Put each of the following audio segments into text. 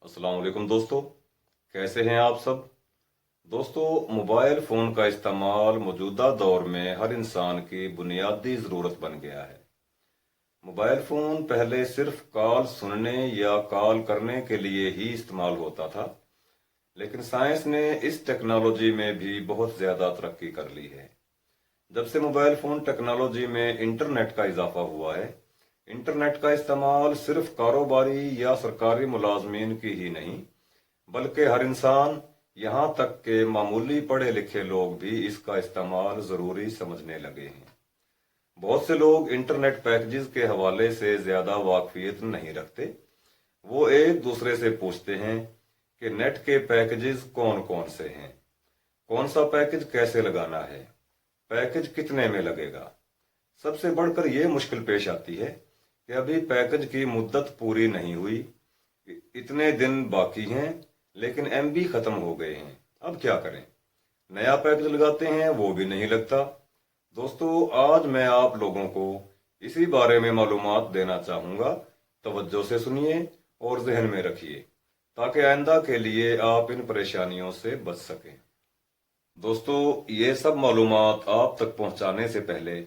अस्सलाम वालेकुम दोस्तों, कैसे हैं आप सब। दोस्तों, मोबाइल फ़ोन का इस्तेमाल मौजूदा दौर में हर इंसान की बुनियादी ज़रूरत बन गया है। मोबाइल फ़ोन पहले सिर्फ कॉल सुनने या कॉल करने के लिए ही इस्तेमाल होता था, लेकिन साइंस ने इस टेक्नोलॉजी में भी बहुत ज़्यादा तरक्की कर ली है। जब से मोबाइल फ़ोन टेक्नोलॉजी में इंटरनेट का इजाफा हुआ है, इंटरनेट का इस्तेमाल सिर्फ कारोबारी या सरकारी मुलाजमीन की ही नहीं, बल्कि हर इंसान, यहाँ तक के मामूली पढ़े लिखे लोग भी इसका इस्तेमाल ज़रूरी समझने लगे हैं। बहुत से लोग इंटरनेट पैकेजेस के हवाले से ज़्यादा वाकफियत नहीं रखते। वो एक दूसरे से पूछते हैं कि नेट के पैकेजेस कौन कौन से हैं, कौन सा पैकेज कैसे लगाना है, पैकेज कितने में लगेगा। सबसे बढ़कर ये मुश्किल पेश आती है कि अभी पैकेज की मुद्दत पूरी नहीं हुई, इतने दिन बाकी हैं, लेकिन एमबी खत्म हो गए हैं, अब क्या करें। नया पैकेज लगाते हैं, वो भी नहीं लगता। दोस्तों, आज मैं आप लोगों को इसी बारे में मालूमात देना चाहूँगा। तवज्जो से सुनिए और जहन में रखिए, ताकि आइंदा के लिए आप इन परेशानियों से बच सकें। दोस्तों, ये सब मालूमात आप तक पहुँचाने से पहले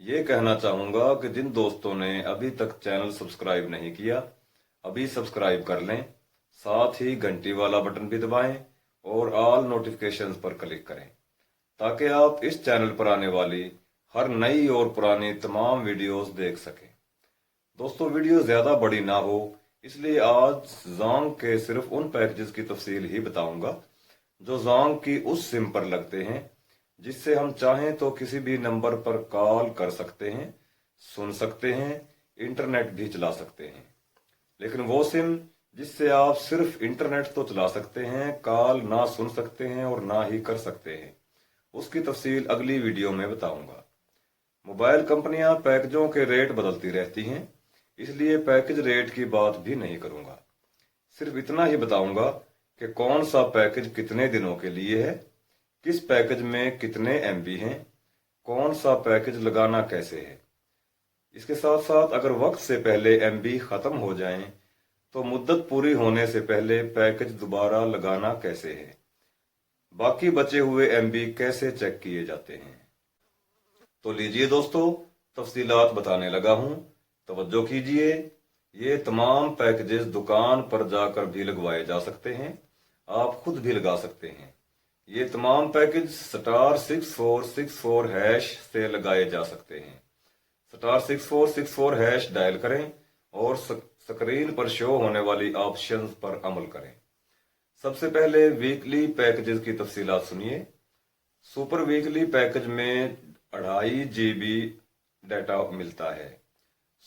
ये कहना चाहूँगा कि जिन दोस्तों ने अभी तक चैनल सब्सक्राइब नहीं किया, अभी सब्सक्राइब कर लें, साथ ही घंटी वाला बटन भी दबाएं और ऑल नोटिफिकेशंस पर क्लिक करें, ताकि आप इस चैनल पर आने वाली हर नई और पुरानी तमाम वीडियोस देख सकें। दोस्तों, वीडियो ज़्यादा बड़ी ना हो, इसलिए आज ज़ोंग के सिर्फ उन पैकेजेस की तफसील ही बताऊंगा जो ज़ोंग की उस सिम पर लगते हैं, जिससे हम चाहें तो किसी भी नंबर पर कॉल कर सकते हैं, सुन सकते हैं, इंटरनेट भी चला सकते हैं। लेकिन वो सिम जिससे आप सिर्फ इंटरनेट तो चला सकते हैं, कॉल ना सुन सकते हैं और ना ही कर सकते हैं, उसकी तफसील अगली वीडियो में बताऊंगा। मोबाइल कंपनियां पैकेजों के रेट बदलती रहती हैं, इसलिए पैकेज रेट की बात भी नहीं करूंगा। सिर्फ इतना ही बताऊंगा कि कौन सा पैकेज कितने दिनों के लिए है, किस पैकेज में कितने एमबी हैं, कौन सा पैकेज लगाना कैसे है। इसके साथ साथ अगर वक्त से पहले एमबी खत्म हो जाएं, तो मुद्दत पूरी होने से पहले पैकेज दोबारा लगाना कैसे है, बाकी बचे हुए एमबी कैसे चेक किए जाते हैं। तो लीजिए दोस्तों, तफसीलात बताने लगा हूं, तवज्जो कीजिए। ये तमाम पैकेजेस दुकान पर जाकर भी लगवाए जा सकते हैं, आप खुद भी लगा सकते हैं। ये तमाम पैकेज *6464# से लगाए जा सकते हैं। *6464# डायल करें और स्क्रीन पर शो होने वाली ऑप्शंस पर अमल करें। सबसे पहले वीकली पैकेजेस की तफसीलात सुनिए। सुपर वीकली पैकेज में 2.5 GB डाटा मिलता है।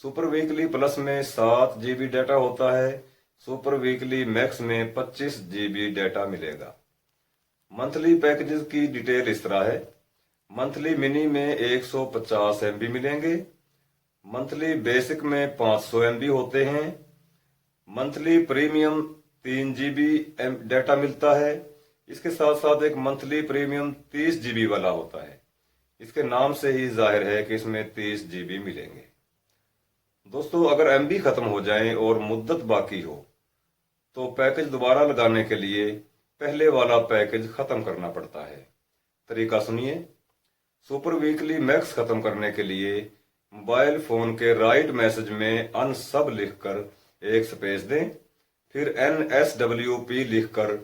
सुपर वीकली प्लस में 7 GB डाटा होता है। सुपर वीकली मैक्स में 25 GB डाटा मिलेगा। मंथली पैकेजेस की डिटेल इस तरह है। मंथली मिनी में 150 MB मिलेंगे। मंथली बेसिक में 500 MB होते हैं। मंथली प्रीमियम 3 GB डाटा मिलता है। इसके साथ साथ एक मंथली प्रीमियम 30 GB वाला होता है। इसके नाम से ही जाहिर है कि इसमें 30 GB मिलेंगे। दोस्तों, अगर एमबी खत्म हो जाए और मुद्दत बाकी हो, तो पैकेज दोबारा लगाने के लिए पहले वाला पैकेज खत्म करना पड़ता है। तरीका सुनिए। सुपर वीकली मैक्स खत्म करने के लिए मोबाइल फोन के राइट मैसेज में अनसब लिखकर एक स्पेस दें, फिर NSWP लिखकर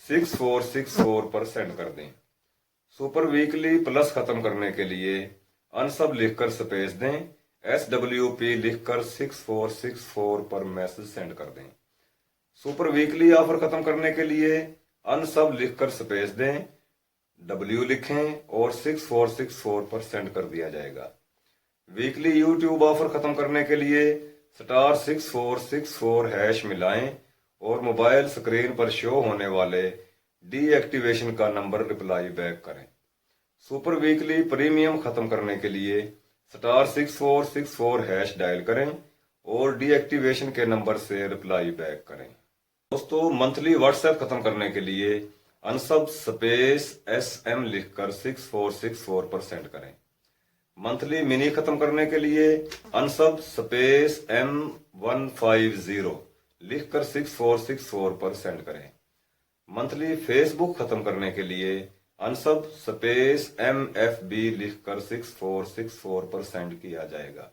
6464 पर सेंड कर दें। सुपर वीकली प्लस खत्म करने के लिए अनसब लिखकर स्पेस दें, SWP लिखकर 6464 पर मैसेज सेंड कर दें। सुपर वीकली ऑफर खत्म करने के लिए अनसब लिखकर स्पेस दें, W लिखें और 6464 पर सेंड कर दिया जाएगा। वीकली यूट्यूब ऑफर खत्म करने के लिए *6464# मिलाएं और मोबाइल स्क्रीन पर शो होने वाले डीएक्टिवेशन का नंबर रिप्लाई बैक करें। सुपर वीकली प्रीमियम खत्म करने के लिए *6464# डायल करें और डीएक्टिवेशन के नंबर से रिप्लाई बैक करें। दोस्तों, मंथली व्हाट्सएप खत्म करने के लिए अनसब स्पेस SM लिखकर 6464 पर सेंड करें। मंथली मिनी खत्म करने के लिए अनसब स्पेस M150 लिख कर 6464 पर सेंड करें। मंथली फेसबुक खत्म करने के लिए अनसब स्पेस MFB लिखकर 6464 पर सेंड किया जाएगा।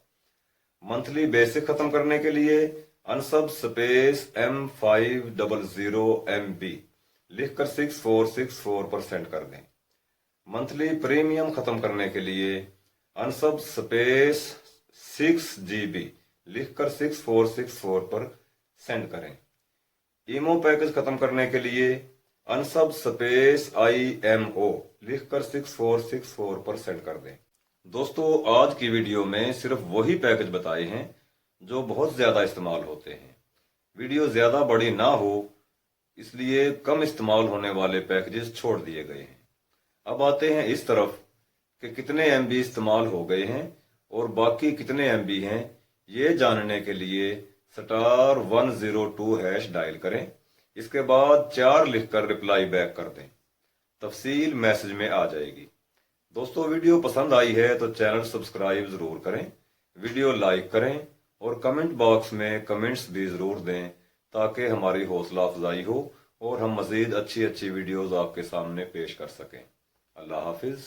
मंथली बेसिक खत्म करने के लिए अनसब स्पेस M500MB लिखकर 6464 पर सेंड कर दें। मंथली प्रीमियम खत्म करने के लिए अनसब स्पेस 6GB लिखकर 6464 पर सेंड करें। ईमो पैकेज खत्म करने के लिए अनसब स्पेस IMO लिखकर 6464 पर सेंड कर दें। दोस्तों, आज की वीडियो में सिर्फ वही पैकेज बताए हैं जो बहुत ज्यादा इस्तेमाल होते हैं। वीडियो ज्यादा बड़ी ना हो इसलिए कम इस्तेमाल होने वाले पैकेजेस छोड़ दिए गए हैं। अब आते हैं इस तरफ कि कितने MB इस्तेमाल हो गए हैं और बाकी कितने MB हैं। ये जानने के लिए *102# डायल करें। इसके बाद 4 लिखकर रिप्लाई बैक कर दें। तफसील मैसेज में आ जाएगी। दोस्तों, वीडियो पसंद आई है तो चैनल सब्सक्राइब जरूर करें, वीडियो लाइक करें और कमेंट बॉक्स में कमेंट्स भी जरूर दें ताकि हमारी हौसला अफजाई हो और हम मजीद अच्छी अच्छी वीडियोस आपके सामने पेश कर सकें। अल्लाह हाफिज।